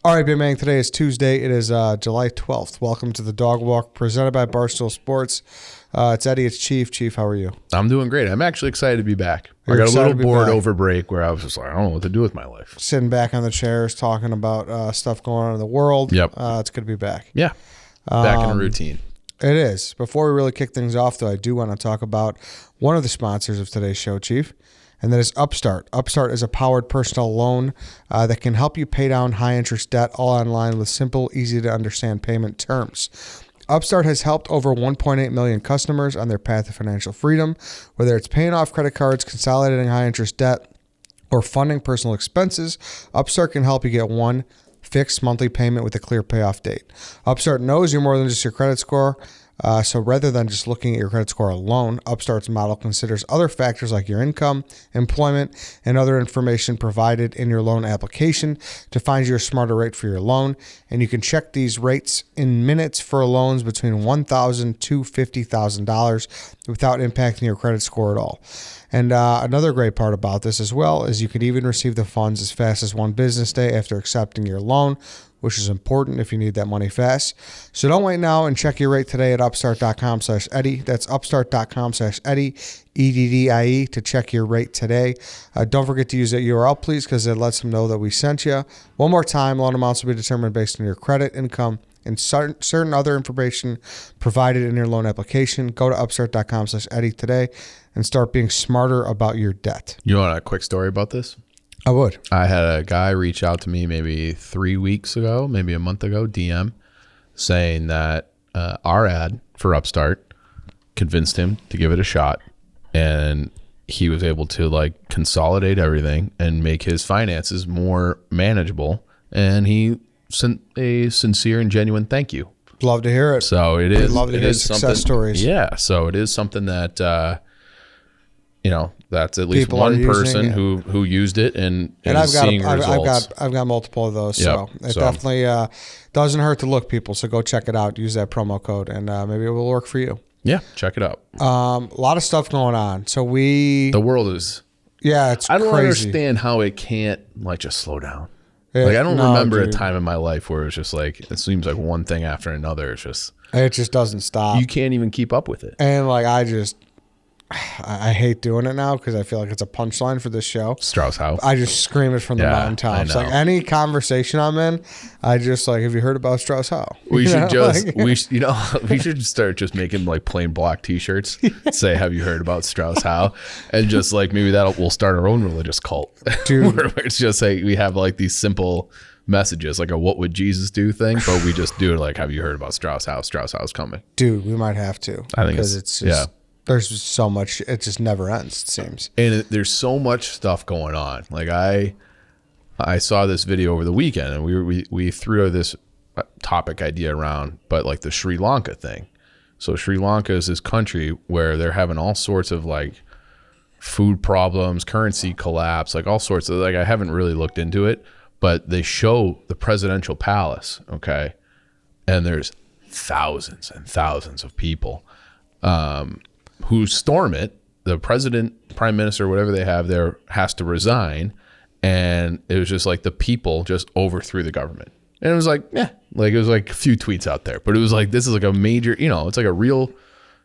All right, Big Man, today is Tuesday. It is July 12th. Welcome to the Dog Walk presented by Barstool Sports. It's Eddie, it's Chief. Chief, how are you? I'm doing great. I'm actually excited to be back. You're I got a excited little to be bored back. over break where I was just like, I don't know what to do with my life. Sitting back on the chairs talking about stuff going on in the world. Yep. It's good to be back. Yeah. Back in a routine. It is. Before we really kick things off, though, I do want to talk about one of the sponsors of today's show, Chief, and that is Upstart. Upstart is a powered personal loan that can help you pay down high-interest debt all online with simple, easy-to-understand payment terms. Upstart has helped over 1.8 million customers on their path to financial freedom, whether it's paying off credit cards, consolidating high-interest debt, or funding personal expenses. Upstart can help you get one fixed monthly payment with a clear payoff date. Upstart knows you're more than just your credit score. So rather than just looking at your credit score alone, Upstart's model considers other factors like your income, employment, and other information provided in your loan application to find you a smarter rate for your loan. And you can check these rates in minutes for loans between $1,000 to $50,000 without impacting your credit score at all. And another great part about this as well is you can even receive the funds as fast as one business day after accepting your loan, which is important if you need that money fast. So don't wait now and check your rate today at upstart.com/Eddie. That's upstart.com/Eddie, EDDIE, to check your rate today. Don't forget to use that URL, please, because it lets them know that we sent you. One more time, loan amounts will be determined based on your credit, income, and certain other information provided in your loan application. Go to upstart.com/Eddie today and start being smarter about your debt. You want a quick story about this? I would. I had a guy reach out to me maybe 3 weeks ago, maybe a month ago, DM, saying that our ad for Upstart convinced him to give it a shot. And he was able to like consolidate everything and make his finances more manageable. And he sent a sincere and genuine thank you. Love to hear it. So it is. Love to hear success stories. Yeah. So it is something that, that's at least People one person who used it and I've got seeing results. I've got multiple of those. Yep. So it definitely doesn't hurt to look, people. So go check it out. Use that promo code, and maybe it will work for you. Yeah, check it out. A lot of stuff going on. So the world is. It's I don't crazy. understand how it can't like just slow down. Like I don't remember a time in my life where it's just like it seems like one thing after another. It's just it just doesn't stop. You can't even keep up with it. And like I hate doing it now because I feel like it's a punchline for this show. Strauss Howe. I just scream it from the mountaintops. Like any conversation I'm in, I just like, have you heard about Strauss Howe? We should we should start just making like plain black T-shirts. Say, have you heard about Strauss Howe? And just like maybe we'll start our own religious cult. Dude. Where it's just like we have like these simple messages, like a "What would Jesus do" thing, but we just do it like, have you heard about Strauss Howe? Strauss Howe's coming. Dude, we might have to. I think because it's just, there's so much, it just never ends, it seems. And there's so much stuff going on. Like I saw this video over the weekend, and we threw this topic idea around, but like the Sri Lanka thing. So Sri Lanka is this country where they're having all sorts of like food problems, currency collapse, like all sorts of, like I haven't really looked into it, but they show the presidential palace, okay? And there's thousands and thousands of people who storm it. The president, prime minister, whatever they have there has to resign. And it was just like the people just overthrew the government. And it was like, like it was like a few tweets out there, but it was like, this is like a major, it's like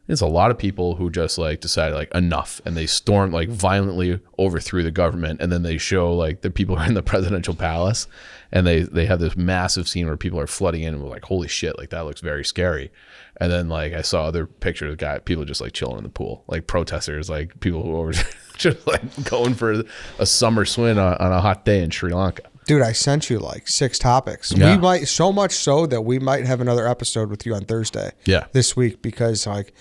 it's a lot of people who just like decided like enough. And they stormed, like violently overthrew the government. And then they show like the people are in the presidential palace, and they have this massive scene where people are flooding in, and we're like, holy shit, like that looks very scary. And then like I saw other pictures of people just like chilling in the pool, like protesters, like people who were just like going for a summer swim on a hot day in Sri Lanka. Dude, I sent you like 6 topics. Yeah. We might, so much so that we might have another episode with you on Thursday. Yeah. This week, because like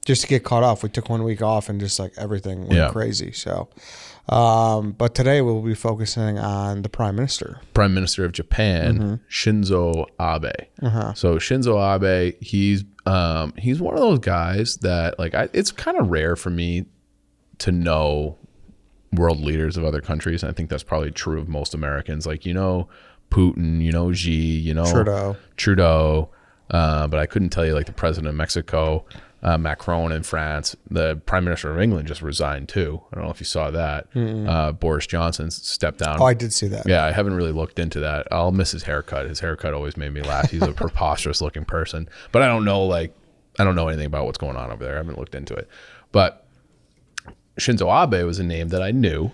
just to get caught off, we took 1 week off and just like everything went crazy. So, but today we'll be focusing on the Prime Minister of Japan, Shinzo Abe. So Shinzo Abe, he's one of those guys that like it's kind of rare for me to know world leaders of other countries. And I think that's probably true of most Americans. Like, Putin, Xi, Trudeau. But I couldn't tell you like the president of Mexico. Macron in France. The Prime Minister of England just resigned too. I don't know if you saw that. Boris Johnson stepped down. Oh, I did see that. Yeah, I haven't really looked into that. I'll miss his haircut. His haircut always made me laugh. He's a preposterous looking person. But I don't know anything about what's going on over there. I haven't looked into it. But Shinzo Abe was a name that I knew.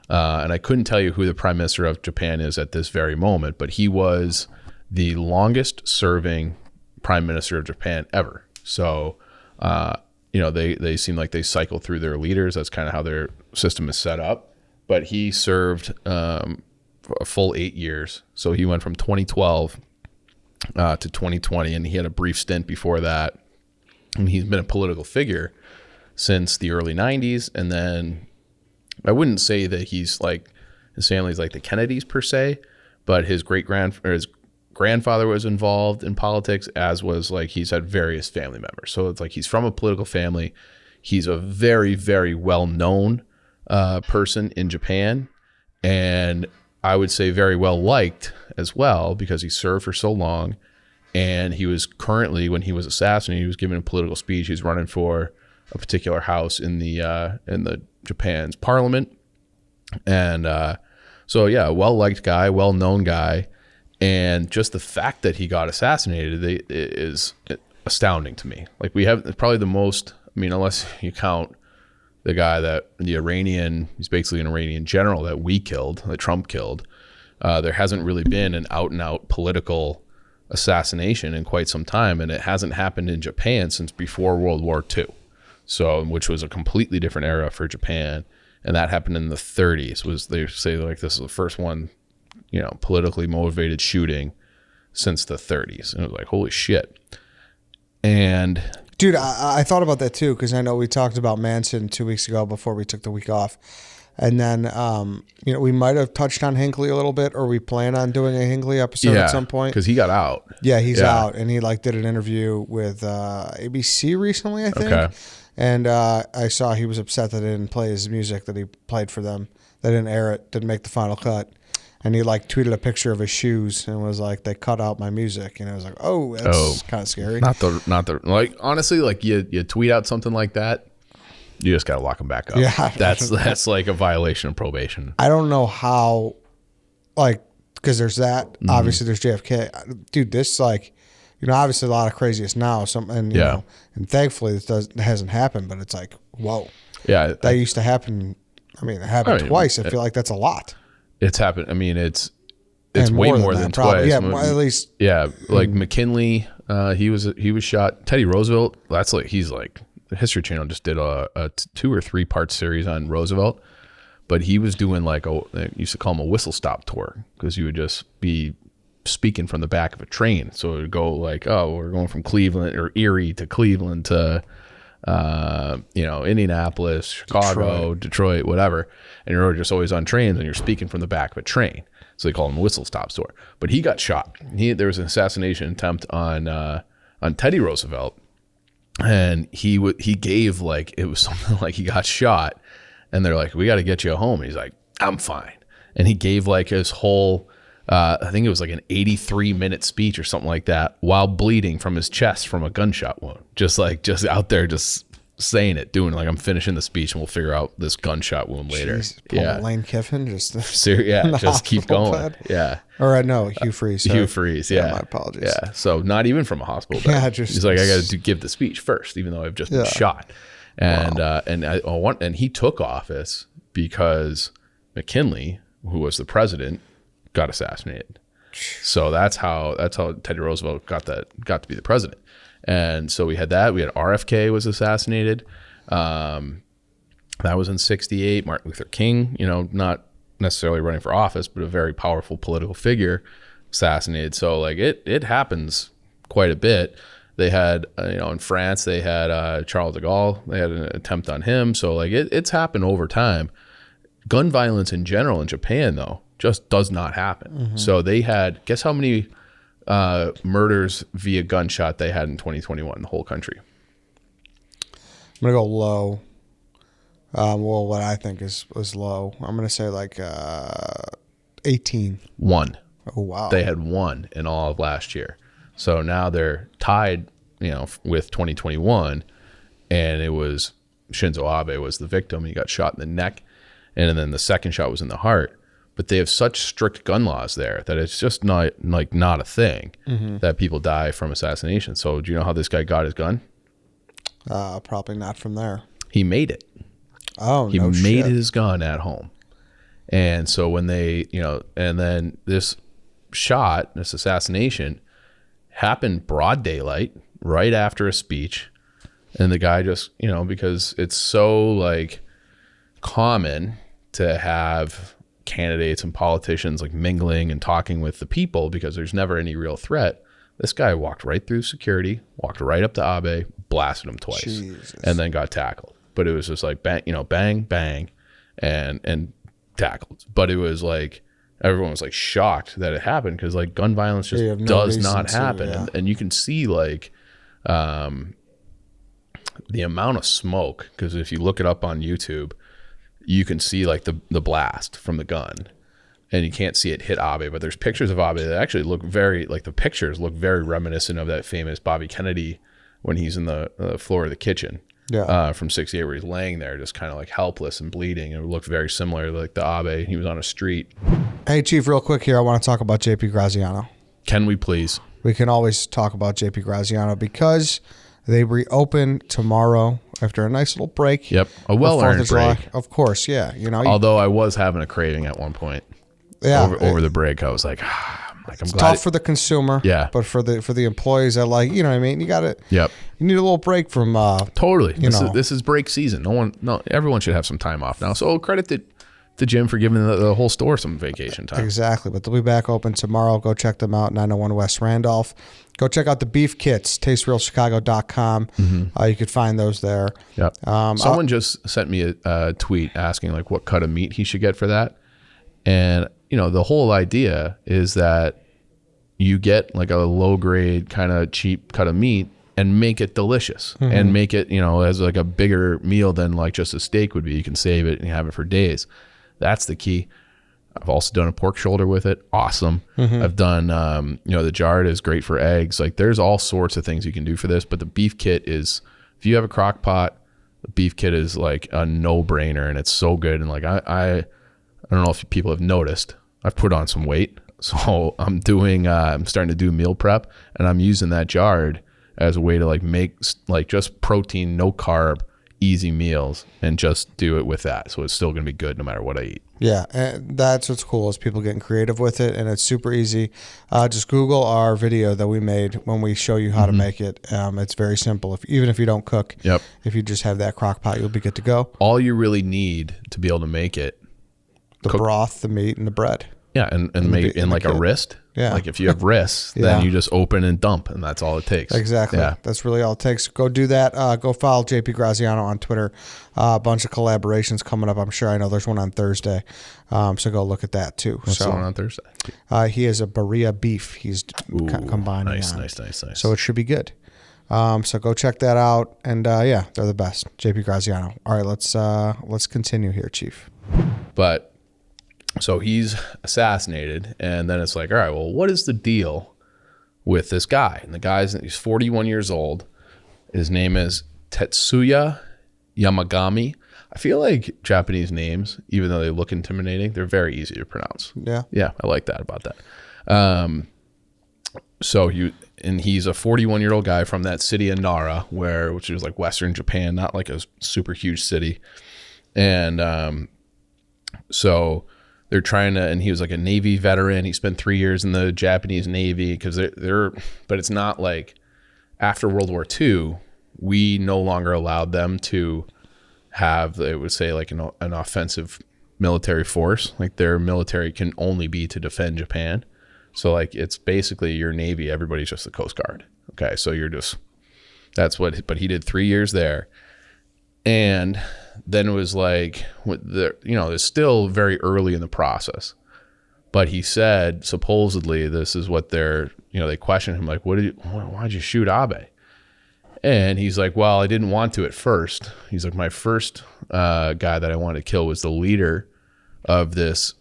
And I couldn't tell you who the Prime Minister of Japan is at this very moment, but he was the longest serving Prime Minister of Japan ever. So, they seem like they cycle through their leaders. That's kind of how their system is set up. But he served a full 8 years. So he went from 2012 to 2020, and he had a brief stint before that. And he's been a political figure since the early 90s. And then I wouldn't say that he's like, his family's like the Kennedys per se, but his grandfather was involved in politics, as was like he's had various family members. So it's like he's from a political family. He's a very, very well-known person in Japan, and I would say very well liked as well because he served for so long. And he was currently, when he was assassinated, he was giving a political speech. He's running for a particular house in the Japan's parliament, and so yeah, well-liked guy, well-known guy. And just the fact that he got assassinated is astounding to me. Like, we have probably the most, I mean, unless you count the guy he's basically an Iranian general that Trump killed. There hasn't really been an out and out political assassination in quite some time. And it hasn't happened in Japan since before World War II. So, which was a completely different era for Japan. And that happened in the 30s. They say like this is the first one, politically motivated shooting since the 30s. And it was like, holy shit. And dude, I thought about that too, because I know we talked about Manson 2 weeks ago before we took the week off. And then, we might have touched on Hinckley a little bit, or we plan on doing a Hinckley episode at some point. Because he got out. Yeah, he's out. And he did an interview with ABC recently, I think. Okay. And I saw he was upset that they didn't play his music that he played for them. They didn't air it, didn't make the final cut. And he tweeted a picture of his shoes and was like, they cut out my music. And I was like, oh, that's kind of scary. Not the like, honestly, like you tweet out something like that, you just got to lock them back up. Yeah. That's like a violation of probation. I don't know how, because there's that. Mm-hmm. Obviously, there's JFK. Dude, this, obviously a lot of craziness now. And thankfully this hasn't happened, but it's like, whoa. Yeah. That used to happen. It happened twice. I feel like that's a lot. It's happened. I mean, it's way more than twice. Yeah, at least. Yeah, like McKinley, he was shot. Teddy Roosevelt, the History Channel just did a 2 or 3 part series on Roosevelt, but he was doing they used to call him a whistle stop tour, because you would just be speaking from the back of a train. So it would go like, oh, we're going from Cleveland or Erie to Cleveland to Indianapolis, Chicago, Detroit, whatever. And you're just always on trains and you're speaking from the back of a train. So they call him a whistle stop tour. But he got shot. There was an assassination attempt on Teddy Roosevelt. And he gave it was something like he got shot. And they're like, we got to get you home. And he's like, I'm fine. And he gave his whole, I think it was an 83-minute speech or something like that, while bleeding from his chest from a gunshot wound. Just out there, just saying it, doing I'm finishing the speech and we'll figure out this gunshot wound later. Jeez, Lane Kiffin just just keep going. Bed. Yeah. Or no, Hugh Freeze. Hugh Freeze. Yeah. My apologies. Yeah. So not even from a hospital bed. Yeah, he's like, I got to give the speech first, even though I've just been shot. And and he took office because McKinley, who was the president, got assassinated. So that's how Teddy Roosevelt got to be the president. And so we had that. We had RFK was assassinated. That was in 1968. Martin Luther King, not necessarily running for office, but a very powerful political figure, assassinated. So it happens quite a bit. They had, in France, they had Charles de Gaulle. They had an attempt on him. So it's happened over time. Gun violence in general in Japan, though, just does not happen. Mm-hmm. So they had, guess how many murders via gunshot they had in 2021 in the whole country? I'm gonna go low. What I think was low. I'm gonna say 18. 1. Oh wow. They had 1 in all of last year. So now they're tied, with 2021, and it was Shinzo Abe was the victim. He got shot in the neck, and then the second shot was in the heart. But they have such strict gun laws there that it's just not a thing that people die from assassination. So do you know how this guy got his gun? Probably not from there. He made it. Oh, he no made shit. his gun at home. And so when they, and then this assassination happened broad daylight right after a speech. And the guy just, because it's so like common to have candidates and politicians like mingling and talking with the people because there's never any real threat. This guy walked right through security, walked right up to Abe, blasted him twice, Jesus. and then got tackled. But it was just like bang, bang, bang, and tackled. But it was like everyone was like shocked that it happened because like gun violence just does not happen, and you can see like the amount of smoke, because if you look it up on YouTube, you can see like the blast from the gun, and you can't see it hit Abe, but there's pictures of Abe that actually look the pictures look very reminiscent of that famous Bobby Kennedy when he's in the floor of the kitchen from 68, where he's laying there just kind of like helpless and bleeding. It looked very similar to like the Abe. He was on a street. Hey, Chief, real quick here, I want to talk about JP Graziano. Can we please? We can always talk about JP Graziano because they reopen tomorrow after a nice little break. Yep, a well-earned break. Of course, yeah. Although I was having a craving at one point. Yeah, over the break, I was like, I'm it's glad tough for the consumer. Yeah, but for the employees, that like, what I mean. You got it. Yep. You need a little break from. Totally. This is break season. Everyone should have some time off now. So credit to Jim for giving the whole store some vacation time. Exactly, but they'll be back open tomorrow. Go check them out, 901 West Randolph. Go check out the beef kits, tasterealchicago.com. You could find those there. Yep. Someone just sent me a tweet asking like what cut of meat he should get for that. And, the whole idea is that you get like a low grade kind of cheap cut of meat and make it delicious and make it, as like a bigger meal than like just a steak would be. You can save it and have it for days. That's the key. I've also done a pork shoulder with it. Awesome. I've done, the jarred is great for eggs. Like there's all sorts of things you can do for this, but the beef kit is, if you have a crock pot, the beef kit is like a no brainer, and it's so good. And like, I don't know if people have noticed, I've put on some weight. So I'm starting to do meal prep, and I'm using that jarred as a way to like make like just protein, no carb, easy meals, and just do it with that. So it's still going to be good no matter what I eat. Yeah, and that's what's cool is people getting creative with it, and it's super easy. Just Google our video that we made when we show you how to make it. It's very simple. Even if you don't cook, if you just have that crock pot, you'll be good to go. All you really need to be able to make it, the broth, the meat, and the bread. Yeah, and make in like a wrist. Yeah. Like if you have wrists, then you just open and dump, and that's all it takes. Exactly. Yeah. That's really all it takes. Go do that. Go follow JP Graziano on Twitter. A bunch of collaborations coming up. I'm sure. I know there's one on Thursday. So go look at that too. What's the one on Thursday? He has a birria beef. He's combining. Nice. So it should be good. So go check that out. And they're the best. JP Graziano. All right, let's continue here, Chief. But so he's assassinated, and then it's like, all right, well, what is the deal with this guy? And he's 41 years old. His name is Tetsuya Yamagami. I feel like Japanese names, even though they look intimidating, they're very easy to pronounce. Yeah, I like that about that. So he's a 41-year-old guy from that city of Nara, which is like Western Japan, not like a super huge city. And so they're trying to, and he was like a Navy veteran. He spent 3 years in the Japanese Navy because but it's not like after World War II, we no longer allowed them to have, they would say like an offensive military force. Like their military can only be to defend Japan. So like it's basically your Navy, everybody's just the Coast Guard. Okay, so but he did 3 years there. And then it was like, it's still very early in the process. But he said, supposedly, this is what they questioned him, like, why'd you shoot Abe? And he's like, well, I didn't want to at first. He's like, my first guy that I wanted to kill was the leader of this,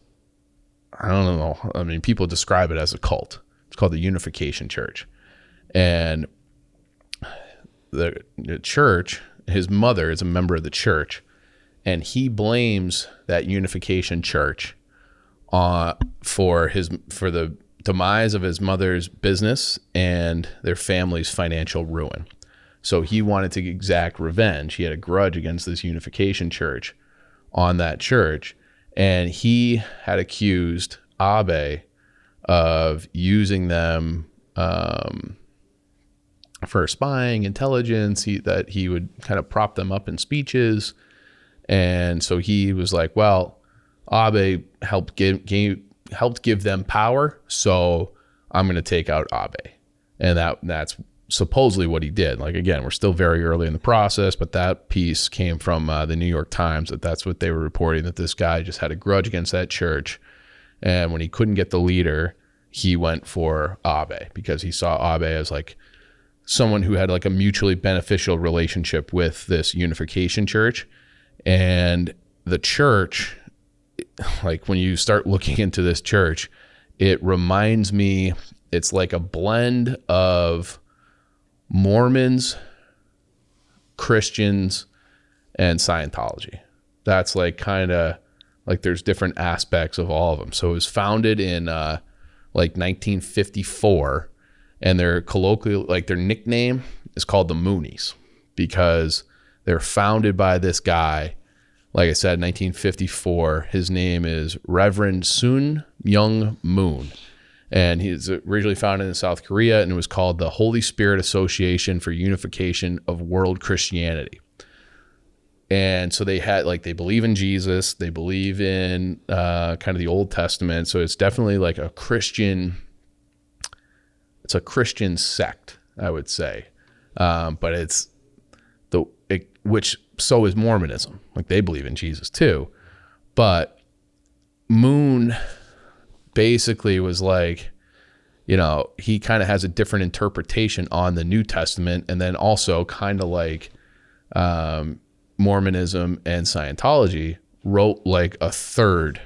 I don't know. I mean, people describe it as a cult. It's called the Unification Church. And the church his mother is a member of the church, and he blames that Unification Church for the demise of his mother's business and their family's financial ruin. So he wanted to exact revenge. He had a grudge against this Unification Church on that church, and he had accused Abe of using them for spying, intelligence, that he would kind of prop them up in speeches. And so he was like, well, Abe helped give them power, so I'm going to take out Abe. And that's supposedly what he did. Like, again, we're still very early in the process, but that piece came from the New York Times, that's what they were reporting, that this guy just had a grudge against that church. And when he couldn't get the leader, he went for Abe because he saw Abe as like someone who had like a mutually beneficial relationship with this Unification Church. And the church, like when you start looking into this church, it reminds me, it's like a blend of Mormons, Christians, and Scientology. That's like kind of like there's different aspects of all of them. So it was founded in like 1954, and their colloquial, like their nickname is called the Moonies because they're founded by this guy. Like I said, 1954. His name is Reverend Sun Myung Moon. And he's originally founded in South Korea, and it was called the Holy Spirit Association for Unification of World Christianity. And so they believe in Jesus. They believe in kind of the Old Testament. So it's definitely like a Christian sect, I would say. But which so is Mormonism. Like they believe in Jesus too. But Moon basically was like, he kind of has a different interpretation on the New Testament, and then also kind of like Mormonism and Scientology wrote like a third.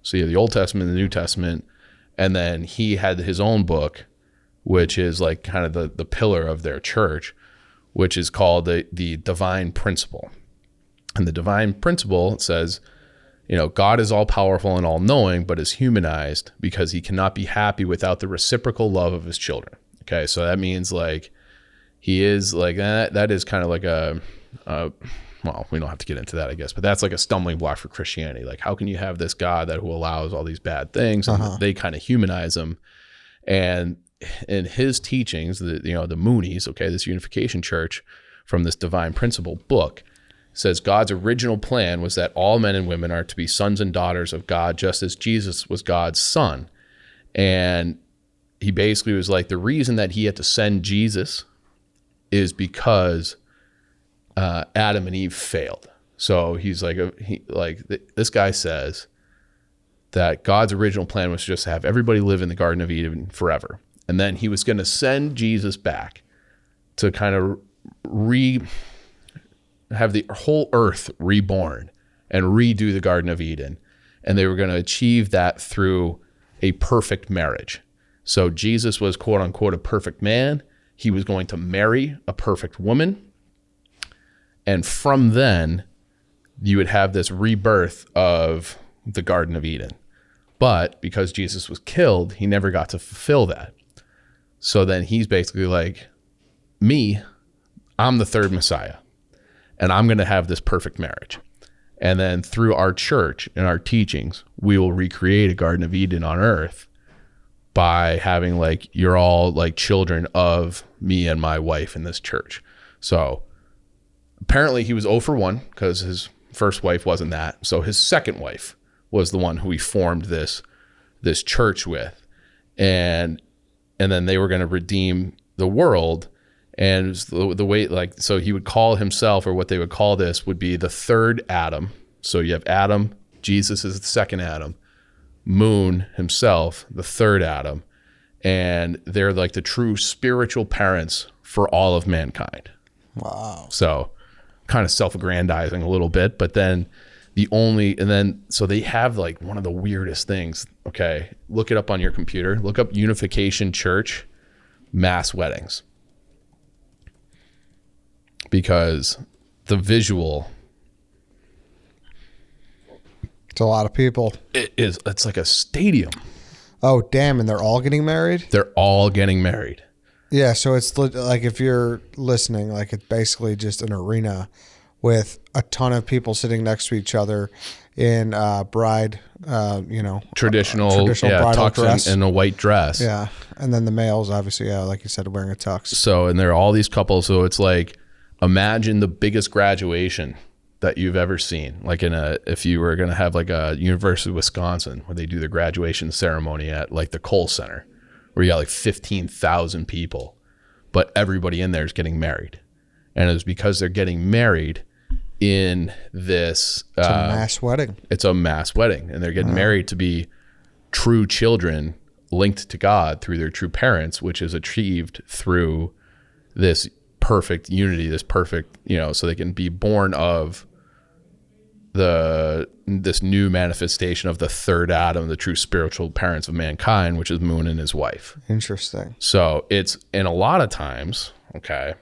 So you have the Old Testament and the New Testament, and then he had his own book, which is like kind of the pillar of their church, which is called the Divine Principle. And the Divine Principle says, God is all powerful and all knowing, but is humanized because he cannot be happy without the reciprocal love of his children. Okay. So that means like he is like that is kind of like well, we don't have to get into that, I guess, but that's like a stumbling block for Christianity. Like, how can you have this God who allows all these bad things, and they kind of humanize him? And in his teachings, the Moonies, okay, this Unification Church from this Divine Principle book, says God's original plan was that all men and women are to be sons and daughters of God, just as Jesus was God's son. And he basically was like, the reason that he had to send Jesus is because Adam and Eve failed. So he's like, this guy says that God's original plan was just to have everybody live in the Garden of Eden forever. And then he was going to send Jesus back to kind of have the whole earth reborn and redo the Garden of Eden. And they were going to achieve that through a perfect marriage. So Jesus was, quote unquote, a perfect man. He was going to marry a perfect woman. And from then, you would have this rebirth of the Garden of Eden. But because Jesus was killed, he never got to fulfill that. So then he's basically like, I'm the third Messiah, and I'm going to have this perfect marriage. And then through our church and our teachings, we will recreate a Garden of Eden on earth by having like, you're all like children of me and my wife in this church. So apparently he was 0 for 1 because his first wife wasn't that. So his second wife was the one who he formed this church with. And then they were going to redeem the world. And it was the way, like, so he would call himself, or what they would call this would be the third Adam. So you have Adam, Jesus is the second Adam, Moon himself, the third Adam. And they're like the true spiritual parents for all of mankind. Wow. So kind of self-aggrandizing a little bit, but then so they have like one of the weirdest things. Okay. Look it up on your computer. Look up Unification Church mass weddings. Because the visual, It's a lot of people. it's like a stadium. Oh, damn. And they're all getting married? They're all getting married. Yeah. So it's like if you're listening, like it's basically just an arena with a ton of people sitting next to each other in bride, Traditional bridal tux dress. and a white dress. Yeah. And then the males, obviously, like you said, wearing a tux. So, and there are all these couples. So it's like, imagine the biggest graduation that you've ever seen. Like if you were going to have like a University of Wisconsin where they do the graduation ceremony at like the Kohl Center, where you got like 15,000 people, but everybody in there is getting married. And it's because they're getting married in this. It's a mass wedding. It's a mass wedding, and they're getting married to be true children linked to God through their true parents, which is achieved through this perfect unity, this perfect, so they can be born of this new manifestation of the third Adam, the true spiritual parents of mankind, which is Moon and his wife. Interesting. So it's, and a lot of times, okay,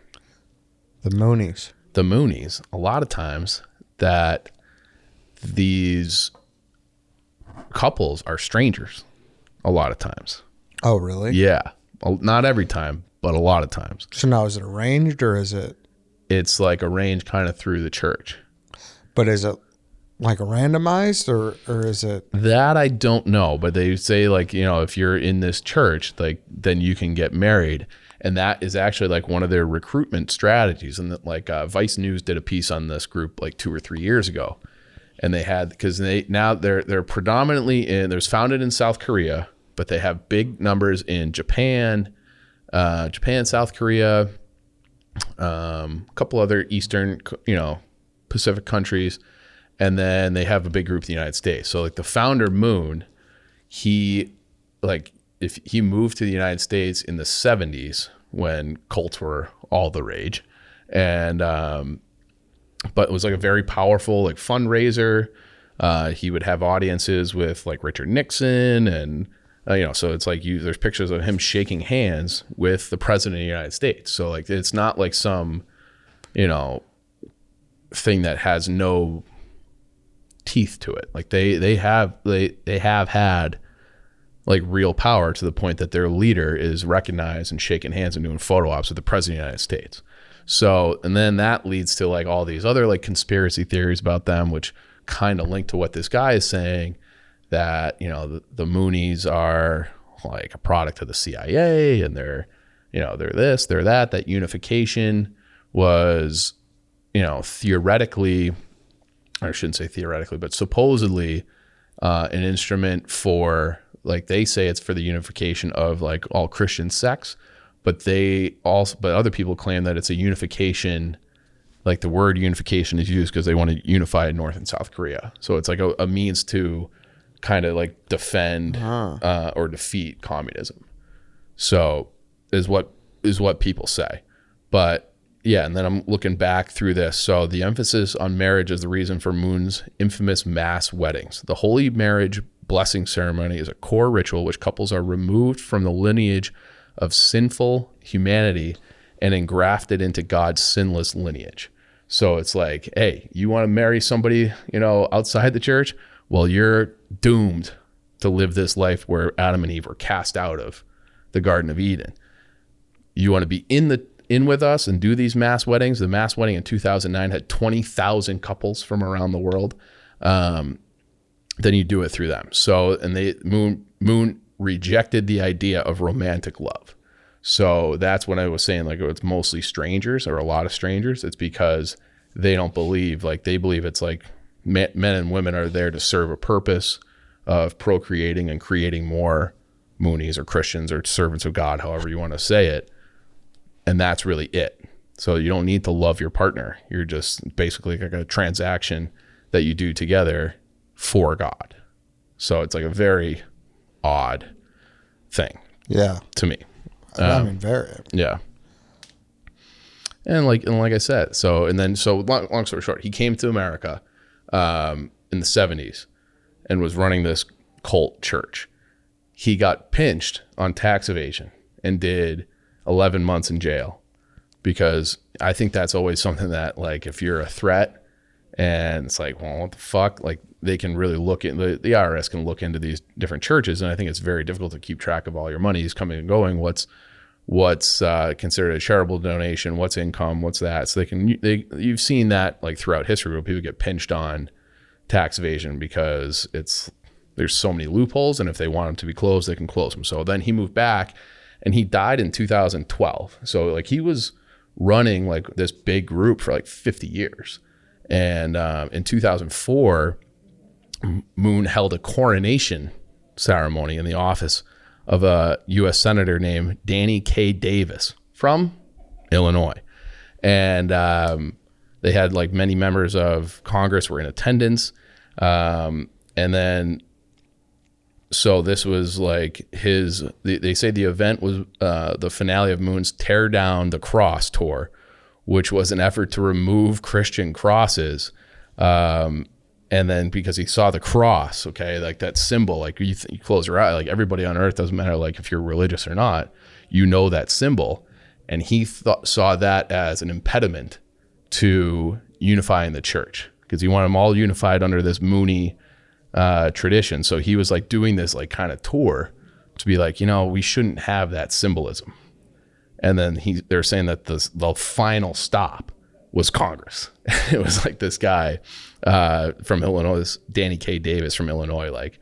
The Moonies. the Moonies, a lot of times that these couples are strangers. A lot of times. Oh, really? Yeah. Not every time, but a lot of times. So now is it arranged or is it? It's like arranged kind of through the church. But is it like randomized or is it? That I don't know, but they say like, if you're in this church, like then you can get married. And that is actually like one of their recruitment strategies. And like Vice News did a piece on this group like 2 or 3 years ago. And they had, because they're predominantly there's founded in South Korea, but they have big numbers in Japan, South Korea, a couple other Eastern, Pacific countries. And then they have a big group in the United States. So like the founder Moon, if he moved to the United States in the 70s when cults were all the rage, and but it was like a very powerful like fundraiser. He would have audiences with like Richard Nixon, and so it's like there's pictures of him shaking hands with the president of the United States. So like it's not like some thing that has no teeth to it. Like they have had like real power to the point that their leader is recognized and shaking hands and doing photo ops with the president of the United States. So, and then that leads to like all these other like conspiracy theories about them, which kind of link to what this guy is saying, that, the Moonies are like a product of the CIA, and they're this, they're that unification was, theoretically, I shouldn't say theoretically, but supposedly an instrument for, like they say it's for the unification of like all Christian sects, but other people claim that it's a unification, like the word unification is used because they want to unify North and South Korea. So it's like a means to kind of like defend or defeat communism. So is what people say. But yeah, and then I'm looking back through this. So the emphasis on marriage is the reason for Moon's infamous mass weddings. The holy marriage blessing ceremony is a core ritual which couples are removed from the lineage of sinful humanity and engrafted into God's sinless lineage. So it's like, hey, you want to marry somebody, outside the church? Well, you're doomed to live this life where Adam and Eve were cast out of the Garden of Eden. You want to be in with us and do these mass weddings. The mass wedding in 2009 had 20,000 couples from around the world. Then you do it through them. So, and Moon rejected the idea of romantic love. So that's when I was saying like it's mostly strangers, or a lot of strangers. It's because they don't believe, like they believe it's like men and women are there to serve a purpose of procreating and creating more Moonies or Christians or servants of God, however you want to say it. And that's really it. So you don't need to love your partner. You're just basically like a transaction that you do together for God. So it's like a very odd thing. Yeah. To me. I mean, very. Yeah. And like I said, so long story short, he came to America in the 70s and was running this cult church. He got pinched on tax evasion and did 11 months in jail. because I think that's always something that, like, if you're a threat and it's like, well, what the fuck? Like, they can really look in the IRS can look into these different churches. And I think it's very difficult to keep track of all your monies coming and going. What's considered a charitable donation, what's income, what's that. So you've seen that like throughout history where people get pinched on tax evasion because there's so many loopholes. And if they want them to be closed, they can close them. So then he moved back and he died in 2012. So like he was running like this big group for like 50 years. And in 2004, Moon held a coronation ceremony in the office of a U.S. Senator named Danny K. Davis from Illinois. And they had like many members of Congress were in attendance. And then, so this was like they say the event was the finale of Moon's Tear Down the Cross tour, which was an effort to remove Christian crosses. And then because he saw the cross, okay, like that symbol, like you close your eye, like everybody on earth, doesn't matter like if you're religious or not, you know that symbol. And he saw that as an impediment to unifying the church because he wanted them all unified under this Mooney tradition. So he was like doing this like kind of tour to be like, we shouldn't have that symbolism. And then they're saying that the final stop was Congress. It was like this guy from Illinois, Danny K. Davis from Illinois, like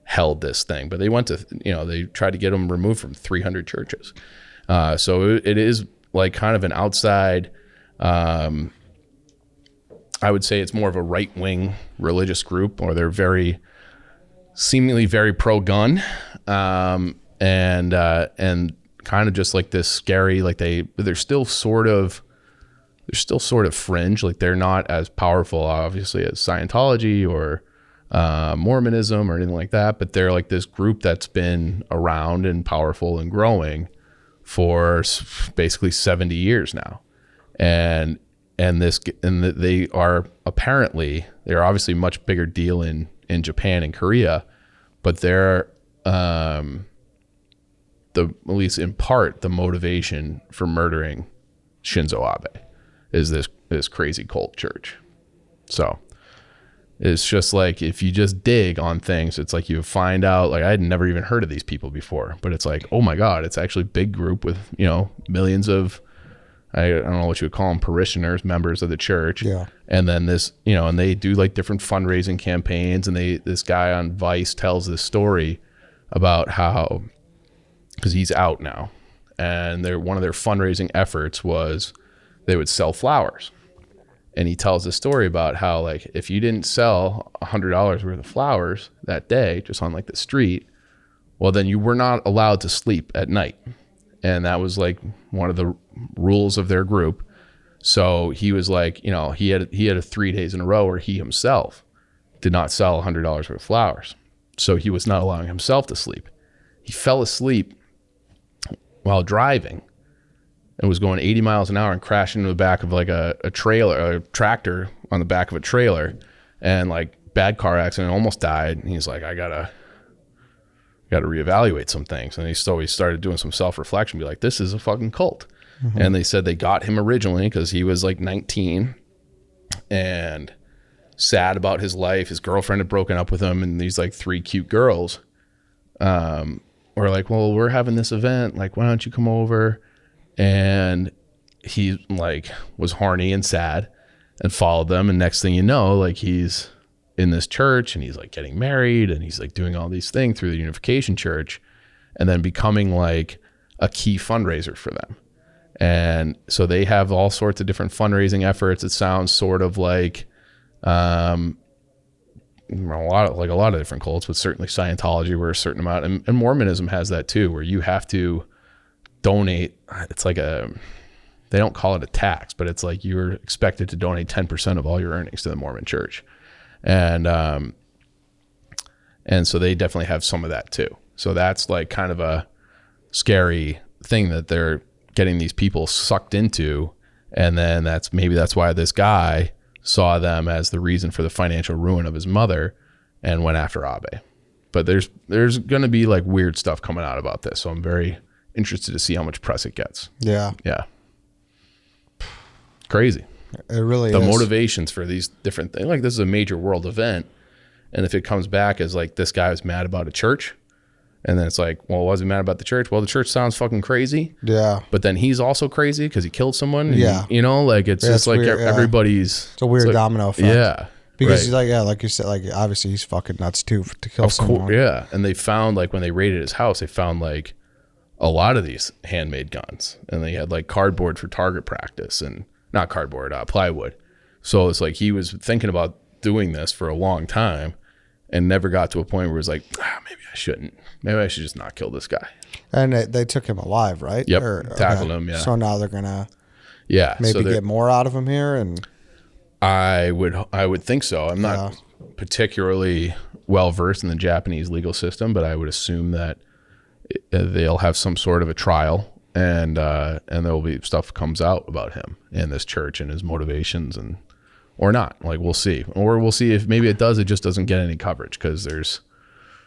held this thing. But they went to, they tried to get him removed from 300 churches. So it is like kind of an outside, I would say it's more of a right-wing religious group, or they're seemingly very pro-gun, and kind of just like this scary, like they're still sort of fringe, like they're not as powerful, obviously, as Scientology or Mormonism or anything like that, but they're like this group that's been around and powerful and growing for basically 70 years now. And they are obviously much bigger deal in Japan and Korea, but they're at least in part the motivation for murdering Shinzo Abe is this crazy cult church. So it's just like, if you just dig on things, it's like you find out, like I had never even heard of these people before, but it's like, oh my God, it's actually a big group with, millions of, I don't know what you would call them, parishioners, members of the church. Yeah. And then this, and they do like different fundraising campaigns, and this guy on Vice tells this story about how, because he's out now, and one of their fundraising efforts was they would sell flowers. And he tells a story about how, like, if you didn't sell $100 worth of flowers that day, just on like the street, well, then you were not allowed to sleep at night. And that was like one of the rules of their group. So he was like, he had 3 days in a row where he himself did not sell $100 worth of flowers. So he was not allowing himself to sleep. He fell asleep while driving and was going 80 miles an hour and crashed into the back of like a tractor on the back of a trailer, and like bad car accident, almost died. And he's like, I gotta reevaluate some things. And he started doing some self-reflection, be like, this is a fucking cult. Mm-hmm. And they said they got him originally because he was like 19 and sad about his life. His girlfriend had broken up with him, and these like 3 cute girls were like, well, we're having this event, like, why don't you come over? And he like was horny and sad and followed them. And next thing you know, like he's in this church and he's like getting married and he's like doing all these things through the Unification Church, and then becoming like a key fundraiser for them. And so they have all sorts of different fundraising efforts. It sounds sort of like a lot of different cults, but certainly Scientology, where a certain amount, and Mormonism has that too, where you have to donate. It's like they don't call it a tax, but it's like you're expected to donate 10% of all your earnings to the Mormon Church. And so they definitely have some of that too. So that's like kind of a scary thing that they're getting these people sucked into. And then that's why this guy saw them as the reason for the financial ruin of his mother and went after Abe. But there's going to be like weird stuff coming out about this. So I'm very interested to see how much press it gets. Yeah. Yeah. Crazy. It really The is. motivations for these different things. Like, this is a major world event. And if it comes back as like, this guy was mad about a church, and then it's like, well, was he mad about the church? Well, the church sounds fucking crazy. Yeah. But then he's also crazy because he killed someone. And Yeah. you know, like, it's Yeah, just it's like weird, yeah. everybody's. It's a weird like, domino effect. Yeah. Because right. he's like, yeah, like you said, like obviously he's fucking nuts too to kill Of someone. course, yeah. And they found, like, when they raided his house, they found like a lot of these handmade guns, and they had like cardboard for target practice, and not cardboard, plywood. So it's like he was thinking about doing this for a long time, and never got to a point where it was like, maybe I shouldn't. Maybe I should just not kill this guy. And they took him alive, right? Yep, tackled him. Yeah. So now they're gonna Yeah, maybe get more out of him here, and I would think so. I'm not particularly well versed in the Japanese legal system, but I would assume that they'll have some sort of a trial, and there will be stuff comes out about him and this church and his motivations, and or not. Like, we'll see, or we'll see if maybe it does. It just doesn't get any coverage because there's,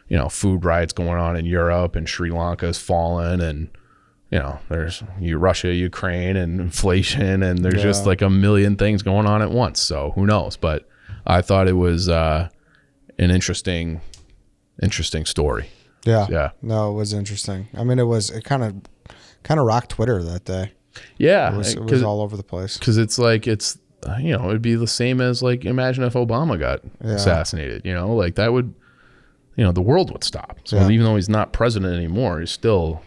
you know, food riots going on in Europe, and Sri Lanka's fallen, and you know, there's Russia, Ukraine, and inflation, and there's just like a million things going on at once. So who knows? But I thought it was an interesting story. yeah, Yeah. No, it was interesting. I mean, it kind of rocked Twitter that day. Yeah, It was all over the place. because it's like, it's, you know, it'd be the same as like, imagine if Obama got assassinated. You know, like that would, you know, the world would stop. So even though he's not president anymore, he's still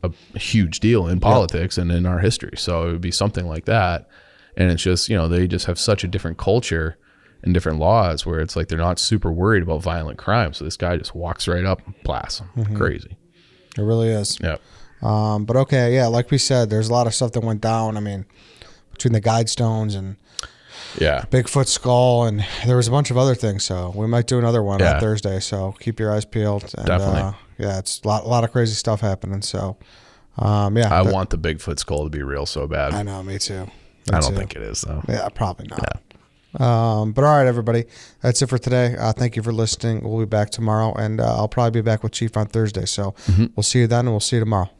a huge deal in politics and in our history. So it would be something like that. And it's just, you know, they just have such a different culture and different laws where it's like they're not super worried about violent crime. So this guy just walks right up and blasts him. Crazy. It really is. Yeah. But okay, yeah, like we said, there's a lot of stuff that went down. I mean, between the guide stones and Yeah. Bigfoot skull, and there was a bunch of other things. So we might do another one on Yeah. Thursday. So keep your eyes peeled. And, Definitely. Yeah, it's a lot of crazy stuff happening. So I want the Bigfoot skull to be real so bad. I know, me too. I don't think it is though. Yeah, probably not. But all right, everybody, that's it for today. Thank you for listening. We'll be back tomorrow, and I'll probably be back with Chief on Thursday. So we'll see you then, and we'll see you tomorrow.